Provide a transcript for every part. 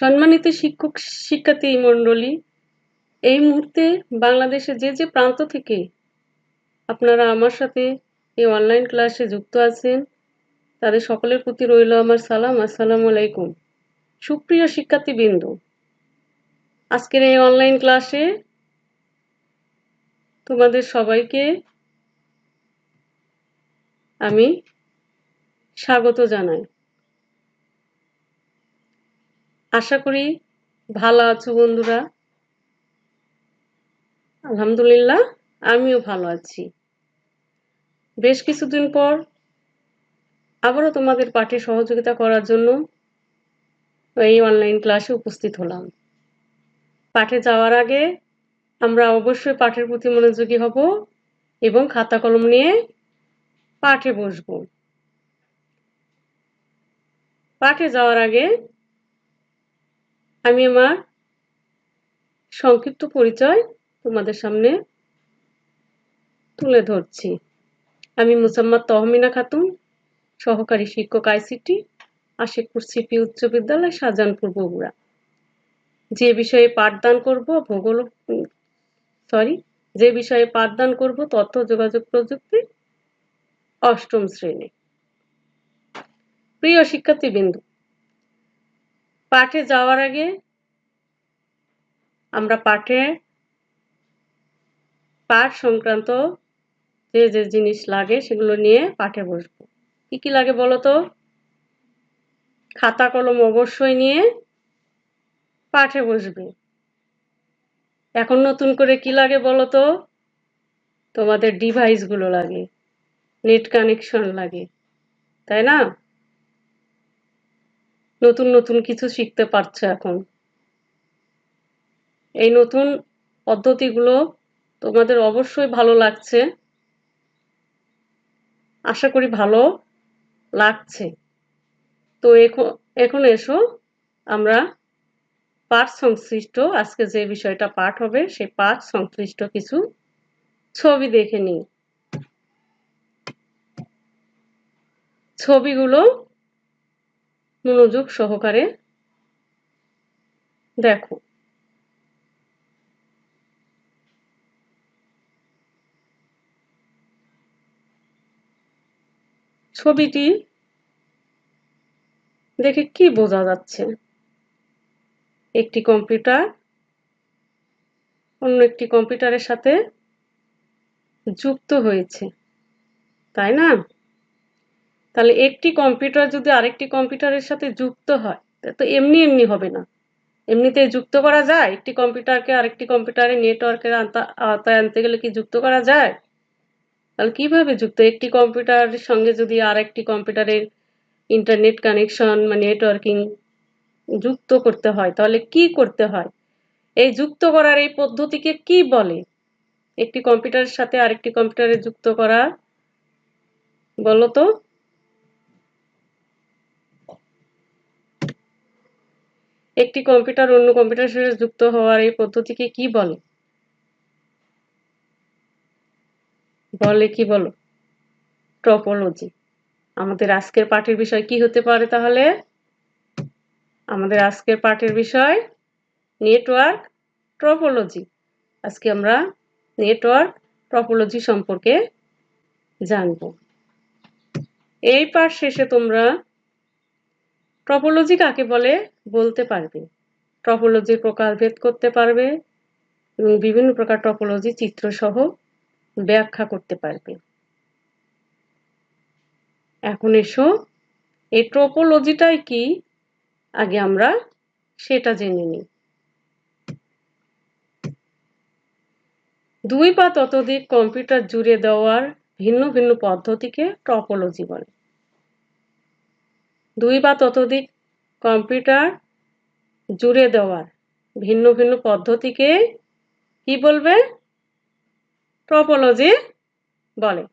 সম্মানিত শিক্ষক শিক্ষার্থী মণ্ডলী, এই মুহূর্তে বাংলাদেশের যে প্রান্ত থেকে আপনারা আমার সাথে এই অনলাইন ক্লাসে যুক্ত আছেন, তাদের সকলের প্রতি রইল আমার সালাম। আসসালামু আলাইকুম। সুপ্রিয় শিক্ষার্থীবৃন্দ, আজকের এই অনলাইন ক্লাসে তোমাদের সবাইকে আমি স্বাগত জানাই। আশা করি ভালো আছো বন্ধুরা। আলহামদুলিল্লাহ, আমিও ভালো আছি। বেশ কিছুদিন পর আবারও তোমাদের পাঠে সহযোগিতা করার জন্য এই অনলাইন ক্লাসে উপস্থিত হলাম। পাঠে যাওয়ার আগে আমরা অবশ্যই পাঠের প্রতি মনোযোগী হব এবং খাতা কলম নিয়ে পাঠে বসব। পাঠে যাওয়ার আগে আমি আমার সংক্ষিপ্ত পরিচয় তোমাদের সামনে তুলে ধরছি। আমি মুসাম্মাদ তহমিনা খাতুন, সহকারী শিক্ষক আইসিটি, আশিকপুর সিপি উচ্চ বিদ্যালয়, শাহজাহানপুর, বগুড়া। যে বিষয়ে পাঠদান করব তথ্য যোগাযোগ প্রযুক্তি, অষ্টম শ্রেণী। প্রিয় শিক্ষার্থীবৃন্দ, পাঠে যাওয়ার আগে আমরা পাঠ সংক্রান্ত যে জিনিস লাগে সেগুলো নিয়ে পাঠে বসবো। কি লাগে বলো তো? খাতা কলম অবশ্যই নিয়ে পাঠে বসবে। এখন নতুন করে কি লাগে বলো তো? তোমাদের ডিভাইসগুলো লাগে, নেট কানেকশন লাগে, তাই না? নতুন নতুন কিছু শিখতে পারছো এখন। এই নতুন পদ্ধতিগুলো তোমাদের অবশ্যই ভালো লাগছে, আশা করি ভালো লাগছে। তো এখন এসো আমরা পাঠ সংশ্লিষ্ট, আজকে যে বিষয়টা পাঠ হবে সেই পাঠ সংশ্লিষ্ট কিছু ছবি দেখে নিই। ছবিগুলো মনোযোগ সহকারে দেখো। ছবিটি দেখে কি বোঝা যাচ্ছে? একটি কম্পিউটার অন্য একটি কম্পিউটারের সাথে যুক্ত হয়েছে, তাই না? তাহলে একটি কম্পিউটার যদি আরেকটি কম্পিউটারের সাথে যুক্ত হয়, তো এমনি হবে না। এমনিতে যুক্ত করা যায়? একটি কম্পিউটারকে আরেকটি কম্পিউটারে নেটওয়ার্কের আওতায় আনতে গেলে কি যুক্ত করা যায়? তাহলে কিভাবে যুক্ত? একটি কম্পিউটারের সঙ্গে যদি আরেকটি কম্পিউটারের ইন্টারনেট কানেকশন বা নেটওয়ার্কিং যুক্ত করতে হয়, তাহলে কি করতে হয়? এই যুক্ত করার এই পদ্ধতিকে কি বলে? একটি কম্পিউটারের সাথে আরেকটি কম্পিউটারে যুক্ত করা, বলো তো? একটি কম্পিউটার অন্য কম্পিউটারের সাথে যুক্ত হওয়ার এই পদ্ধতিকে কি বলে? বলো? টপোলজি। আমাদের আজকের পাঠের বিষয় কি হতে পারে তাহলে? আমাদের আজকের পাঠের বিষয় নেটওয়ার্ক টপোলজি। আজকে আমরা নেটওয়ার্ক টপোলজি সম্পর্কে জানব। এই পাঠ শেষে তোমরা টপোলজি কাকে বলে বলতে পারবে, টপোলজির প্রকারভেদ করতে পারবে এবং বিভিন্ন প্রকার টপোলজি চিত্র সহ ব্যাখ্যা করতে পারবে। এখন এসো এই টপোলজিটাই কি আগে আমরা সেটা জেনে নিই। দুই বা ততোধিক কম্পিউটার জুড়ে দেওয়ার ভিন্ন ভিন্ন পদ্ধতিকে টপোলজি বলে। দুই বা ততোধিক কম্পিউটার জুড়ে দেওয়ার ভিন্ন ভিন্ন পদ্ধতিকে কি বলবে? টপোলজি বলে।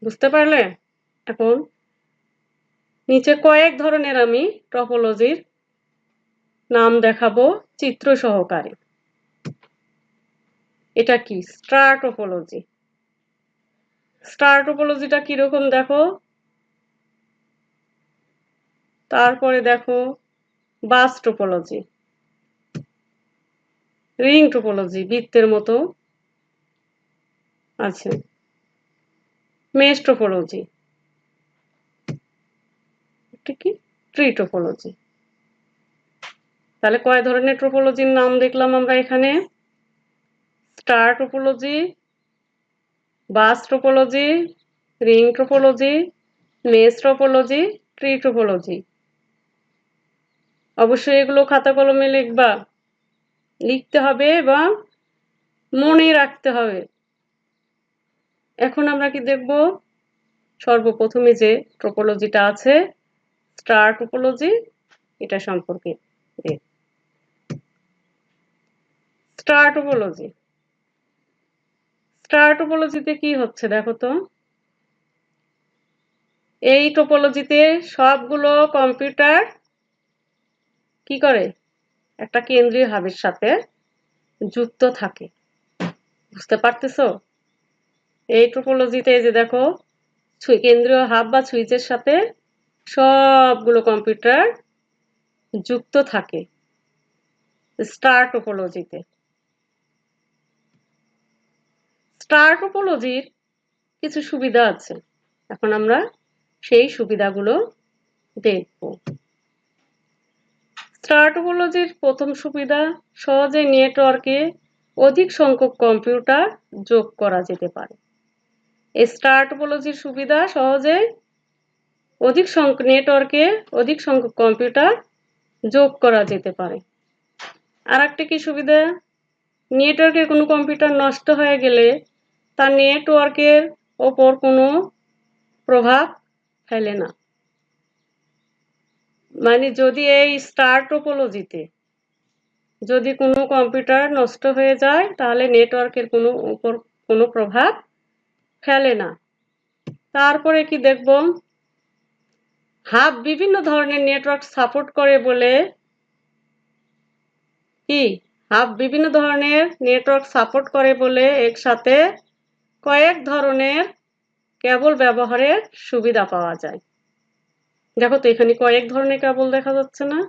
বুঝতে পারলে? এখন নিচে কয়েক ধরনের আমি টপোলজির নাম দেখাবো চিত্র সহকারে। এটা কি? Star topology. স্টার টপোলজিটা কিরকম দেখো। তারপরে দেখো বাস টোপোলজি, রিং টোপোলজি বৃত্তের মতো আছে, মেশ টোপোলজি, এটা কি ট্রি টোপোলজি। তাহলে কয় ধরনের টোপোলজির নাম দেখলাম আমরা এখানে? Star topology, bus topology, ring topology, mesh topology, tree topology. অবশ্যই এগুলো খাতা কলমে লিখবা, লিখতে হবে এবং মনে রাখতে হবে। এখন আমরা কি দেখব? সর্বপ্রথমে যে টোপোলজিটা আছে স্টার টোপোলজি, এটা সম্পর্কে। স্টার টোপোলজি, স্টার টোপোলজিতে কি হচ্ছে দেখো তো। এই টোপোলজিতে সবগুলো কম্পিউটার কি করে? একটা কেন্দ্রীয় হাবের সাথে যুক্ত থাকে। বুঝতে পারতেছো? এই টোপোলজিতে যে দেখো কেন্দ্রীয় হাব বা সুইচের সাথে সবগুলো কম্পিউটার যুক্ত থাকে স্টার টোপোলজিতে। স্টার টোপোলজির কিছু সুবিধা আছে, এখন আমরা সেই সুবিধাগুলো দেখব। স্টার টোপোলজির প্রথম সুবিধা, সহজে নেটওয়ার্কে অধিক সংখ্যক কম্পিউটার যোগ করা যেতে পারে। এই স্টার টোপোলজির সুবিধা, সহজে নেটওয়ার্কে অধিক সংখ্যক কম্পিউটার যোগ করা যেতে পারে। আর একটা কি সুবিধা? নেটওয়ার্কের কোনো কম্পিউটার নষ্ট হয়ে গেলে তা নেটওয়ার্কের ওপর কোনো প্রভাব ফেলে না। মানে যদি এই স্টার টোপোলজিতে যদি কোনো কম্পিউটার নষ্ট হয়ে যায় তাহলে নেটওয়ার্কের উপর কোনো প্রভাব ফেলে না। তারপরে কি দেখব? হাব বিভিন্ন ধরনের নেটওয়ার্ক সাপোর্ট করে বলে কি? হাব বিভিন্ন ধরনের নেটওয়ার্ক সাপোর্ট করে বলে একসাথে কয়েক ধরনের কেবল ব্যবহারের সুবিধা পাওয়া যায়। দেখো তো এখানে কয়েক ধরনের কেবল দেখা যাচ্ছে না?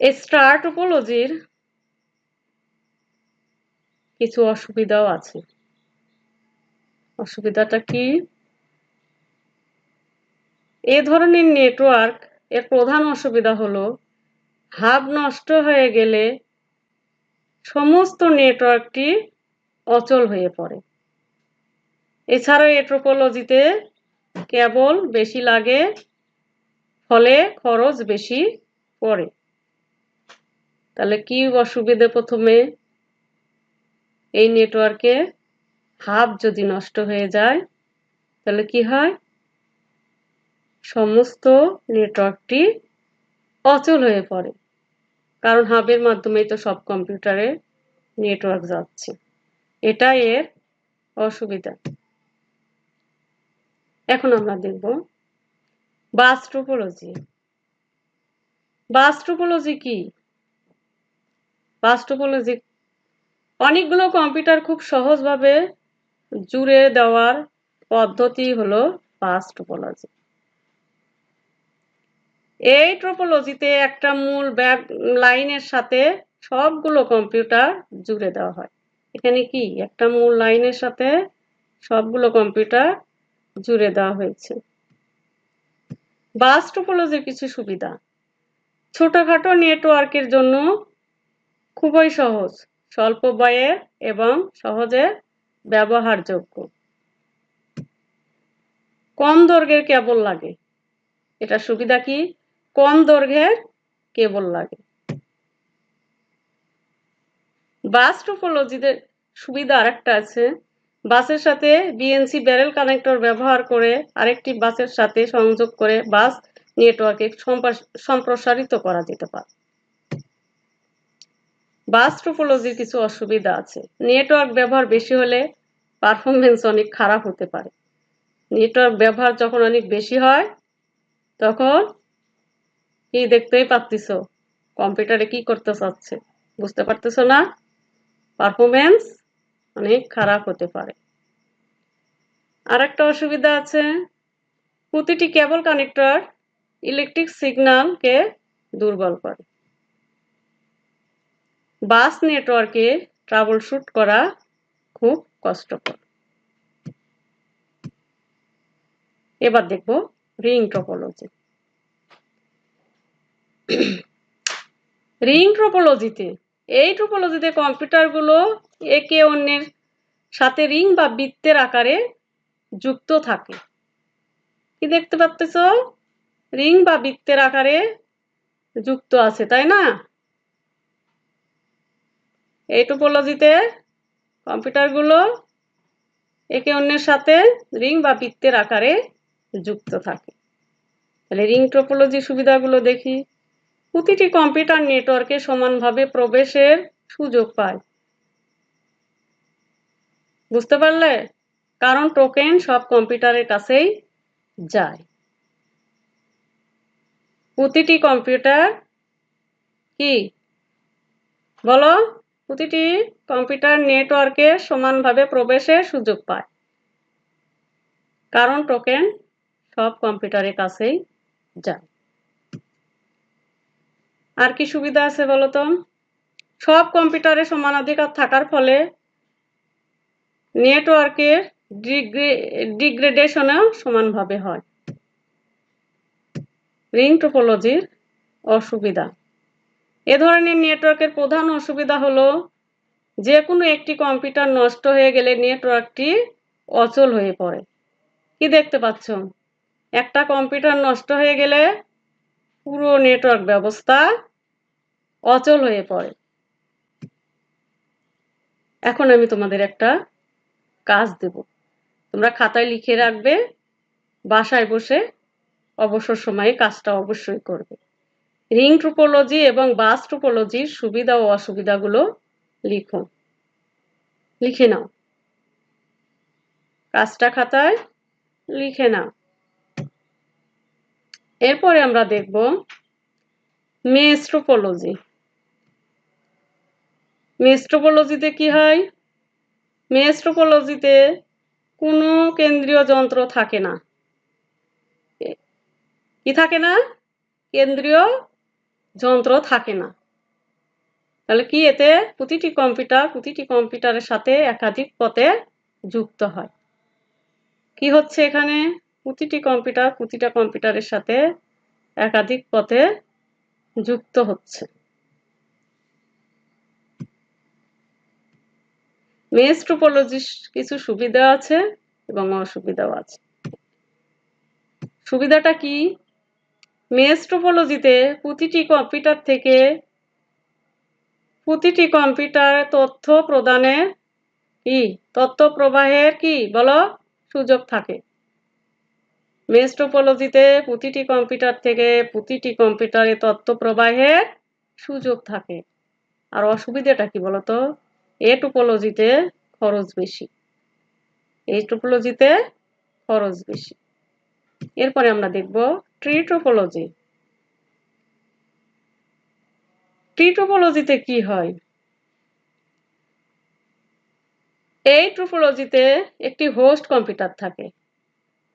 এই স্টার টোপোলজির কিছু অসুবিধাও আছে। অসুবিধাটা কি? এ ধরনের নেটওয়ার্ক এর প্রধান অসুবিধা হলো হাব নষ্ট হয়ে গেলে সমস্ত নেটওয়ার্কটি অচল হয়ে পড়ে। এছাড়াও এই টোপোলজিতে কেবল বেশি লাগে, ফলে খরচ বেশি পড়ে। তাহলে কি অসুবিধা? প্রথমে এই নেটওয়ার্কে হাব যদি নষ্ট হয়ে যায় তাহলে কি হয়? সমস্ত নেটওয়ার্কটি অচল হয়ে পড়ে, কারণ হাবের মাধ্যমেই তো সব কম্পিউটারে নেটওয়ার্ক যাচ্ছে। এটাই এর অসুবিধা। এখন আমরা দেখব বাস টোপোলজি। বাস টোপোলজি কি? বাস টোপোলজি অনেকগুলো কম্পিউটার খুব সহজভাবে জুড়ে দেওয়ার পদ্ধতি হলো বাস টোপোলজি। এই টোপোলজিতে একটা মূল লাইনের সাথে সবগুলো কম্পিউটার জুড়ে দেওয়া হয়। এখানে কি একটা মূল লাইনের সাথে সবগুলো কম্পিউটার জুড়ে দেওয়া হয়েছে। বাস টোপোলজির কিছু সুবিধা, ছোটখাটো নেটওয়ার্কের জন্য খুবই সহজ, স্বল্প ব্যয়ের এবং সহজে ব্যবহারযোগ্য। কম দৈর্ঘ্যের কেবল লাগে, এটা সুবিধা কি? কম দৈর্ঘ্যের কেবল লাগে। বাস টোপোলজিতে সুবিধা আরেকটা আছে, বাসের সাথে বিএনসি ব্যারেল কানেক্টর ব্যবহার করে আরেকটি বাসের সাথে সংযোগ করে বাস নেটওয়ার্কে সম্প্রসারিত করা যেতে পারে। বাস টোপোলজির কিছু অসুবিধা আছে, নেটওয়ার্ক ব্যবহার বেশি হলে পারফরমেন্স অনেক খারাপ হতে পারে। নেটওয়ার্ক ব্যবহার যখন অনেক বেশি হয় তখন কি দেখতেই পাচ্ছিস কম্পিউটারে কি করতে চাচ্ছে, বুঝতে পারতেছো না? পারফরমেন্স অনেক খারাপ হতে পারে। আরেকটা অসুবিধা আছে, প্রতিটি কেবল কানেক্টর ইলেকট্রিক সিগন্যালকে দুর্বল করে। বাস নেটওয়ার্কে ট্রাবলশুট করা খুব কষ্টকর। এবার দেখব রিং টপোলজি। রিং টপোলজিতে এই টপোলজিতে কম্পিউটারগুলো একে অন্যের সাথে রিং বা বৃত্তের আকারে যুক্ত থাকে। কি দেখতে পাচ্ছ? রিং বা বৃত্তের আকারে যুক্ত আছে, তাই না? এই টপোলজিতে কম্পিউটারগুলো একে অন্যের সাথে রিং বা বৃত্তের আকারে যুক্ত থাকে। তাহলে রিং টপোলজির সুবিধাগুলো দেখি। প্রতিটি কম্পিউটার নেটওয়ার্কে সমানভাবে প্রবেশের সুযোগ পায়। বুঝতে পারলে? কারণ টোকেন সব কম্পিউটারের কাছেই যায়। প্রতিটি কম্পিউটার কি বলো? প্রতিটি কম্পিউটার নেটওয়ার্কে সমানভাবে প্রবেশের সুযোগ পায়, কারণ টোকেন সব কম্পিউটারের কাছেই যায়। আর কি সুবিধা আছে বলো তো? সব কম্পিউটারে সমানাধিকার থাকার ফলে নেটওয়ার্কের ডিগ্রেডেশনও সমানভাবে হয়। রিং টপোলজির অসুবিধা। এ ধরনের নেটওয়ার্কের প্রধান অসুবিধা হলো যে কোনো একটি কম্পিউটার নষ্ট হয়ে গেলে নেটওয়ার্কটি অচল হয়ে পড়ে। কি দেখতে পাচ্ছ? একটা কম্পিউটার নষ্ট হয়ে গেলে পুরো নেটওয়ার্ক ব্যবস্থা অচল হয়ে পড়ে। এখন আমি তোমাদের একটা কাজ দেব, তোমরা খাতায় লিখে রাখবে, বাসায় বসে অবসর সময়ে কাজটা অবশ্যই করবে। রিং টপোলজি এবং বাস টপোলজির সুবিধা ও অসুবিধাগুলো লিখো, লিখে নাও, কাজটা খাতায় লিখে নাও। এরপরে আমরা দেখব মেশ টপোলজি। মেশ টপোলজিতে কি হয়? মেশ টপোলজিতে কোনো কেন্দ্রীয় যন্ত্র থাকে না। কি থাকে না? কেন্দ্রীয় যন্ত্র থাকে না। তাহলে কি এতে প্রতিটি কম্পিউটারের সাথে একাধিক পথে যুক্ত হয়। কি হচ্ছে এখানে? প্রতিটা কম্পিউটারের সাথে একাধিক পথে যুক্ত হচ্ছে। মেশ টপোলজির কিছু সুবিধা আছে এবং অসুবিধাও আছে। সুবিধাটা কি? মেশ টপোলজিতে প্রতিটি কম্পিউটার তথ্য প্রবাহের কি বলো সুযোগ থাকে। মেশ টপোলজিতে প্রতিটি কম্পিউটার থেকে প্রতিটি কম্পিউটারে তথ্য প্রবাহের সুযোগ থাকে। আর অসুবিধাটা কি বলতো? এই টপোলজিতে খরচ বেশি। এরপরে আমরা দেখব ট্রি টপোলজি। ট্রি টপোলজিতে কি হয়? এই টপোলজিতে একটি হোস্ট কম্পিউটার থাকে।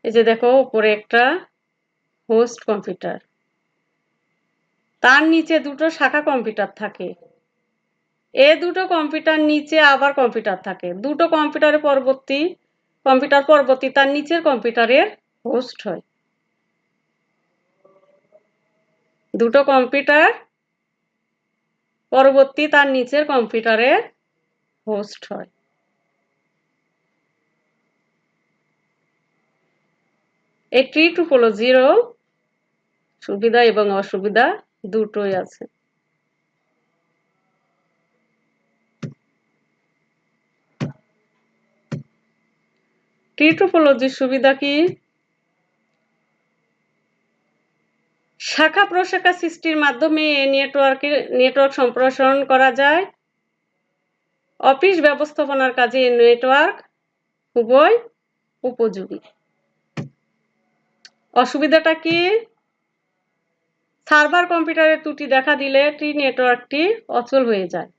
এই যে দেখো উপরে একটা হোস্ট কম্পিউটার, তার নিচে দুটো শাখা কম্পিউটার থাকে। এ দুটো কম্পিউটার নিচে আবার কম্পিউটার থাকে। দুটো কম্পিউটার পরবর্তী তার নিচের কম্পিউটারের হোস্ট হয়। দুটো কম্পিউটার পরবর্তী তার নিচের কম্পিউটারের হোস্ট হয়। এই ট্রি টপোলজিরও সুবিধা এবং অসুবিধা দুটোই আছে। ট্রি টপোলজির সুবিধা কি? শাখা প্রশাখা সৃষ্টির মাধ্যমে নেটওয়ার্ক সম্প্রসারণ করা যায়। অফিস ব্যবস্থাপনার কাজে নেটওয়ার্ক খুবই উপযোগী। অসুবিধাটা কি? সার্ভার কম্পিউটারে ত্রুটি দেখা দিলে ট্রি নেটওয়ার্কটি অচল হয়ে যায়।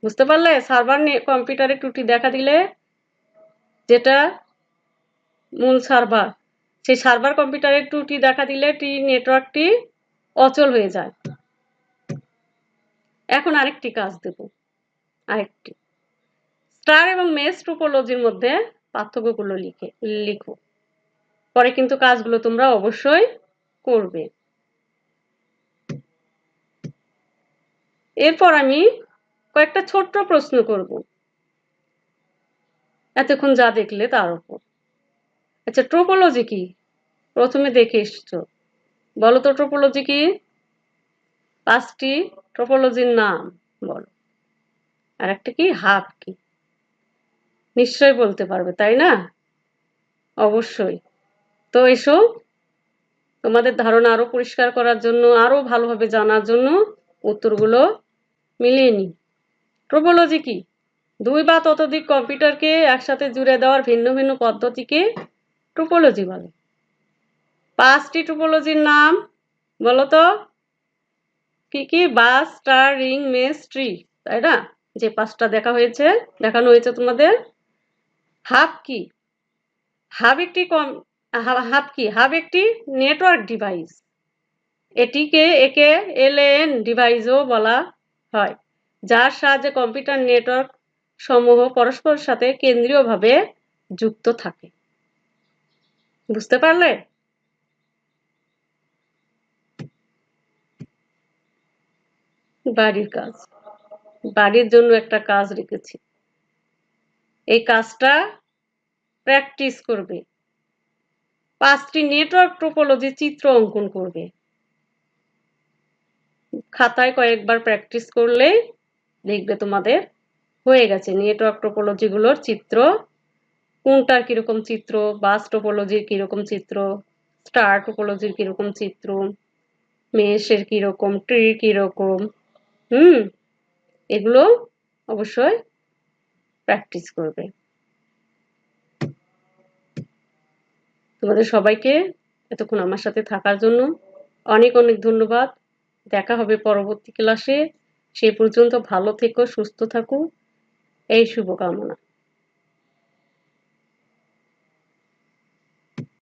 বুঝতে পারলে? সার্ভার কম্পিউটারে ত্রুটি দেখা দিলে যেটা মূল সার্ভার, সেই সার্ভার কম্পিউটারের ত্রুটি দেখা দিলে নেটওয়ার্কটি অচল হয়ে যায়। এখন আরেকটি কাজ দেব, আরেকটি স্টার এবং মেশ টোপোলজির মধ্যে পার্থক্যগুলো লিখো। পরে কিন্তু কাজগুলো তোমরা অবশ্যই করবে। এরপর আমি কয়েকটা ছোট্ট প্রশ্ন করব এতক্ষণ যা দেখলে তার উপর। আচ্ছা, টোপোলজি কি? প্রথমে দেখে এসছো, বলো তো টোপোলজি কি? 5টি টোপোলজির নাম বলো। আর একটা কি? হাব কি? নিশ্চয়ই বলতে পারবে, তাই না? অবশ্যই। তো এসো, তোমাদের ধারণা আরো পরিষ্কার করার জন্য, আরো ভালোভাবে জানার জন্য উত্তরগুলো মিলিয়ে নিই। টোপোলজি কি? 2 বা ততোধিক কম্পিউটারকে একসাথে জুড়ে দেওয়ার ভিন্ন ভিন্ন পদ্ধতিকে টোপোলজি বলে। 5টি টোপোলজির নাম বলো তো। কি কি? বাস, স্টার, রিং, মেশ, ট্রি, তাই না? যে 5টা দেখানো হয়েছে তোমাদের। হাব কি? হাব একটি হাব একটি নেটওয়ার্ক ডিভাইস। একে এলএএন ডিভাইসও বলা হয়, যার সাহায্যে কম্পিউটার নেটওয়ার্ক সমূহ পরস্পরের সাথে কেন্দ্রীয়ভাবে যুক্ত থাকে। বুঝতে পারলে? বাড়ির কাজ, বাড়ির জন্য একটা কাজ রেখেছি। এই কাজটা প্র্যাকটিস করবে। 5টি নেটওয়ার্ক টোপোলজি চিত্র অঙ্কন করবে। খাতায় কয়েকবার প্র্যাকটিস করলে দেখবে তোমাদের হয়ে গেছে নেটওয়ার্ক টোপোলজিগুলোর চিত্র। কোনটার কিরকম চিত্র, বাস টোপোলজির কিরকম চিত্র, স্টার টোপোলজির কিরকম চিত্র, মেশের কিরকম, ট্রির কিরকম। এগুলো অবশ্যই প্র্যাকটিস করবে। তোমাদের সবাইকে এতক্ষণ আমার সাথে থাকার জন্য অনেক অনেক ধন্যবাদ। দেখা হবে পরবর্তী ক্লাসে। সেই পর্যন্ত ভালো থেকো, সুস্থ থাকো, এই শুভকামনা।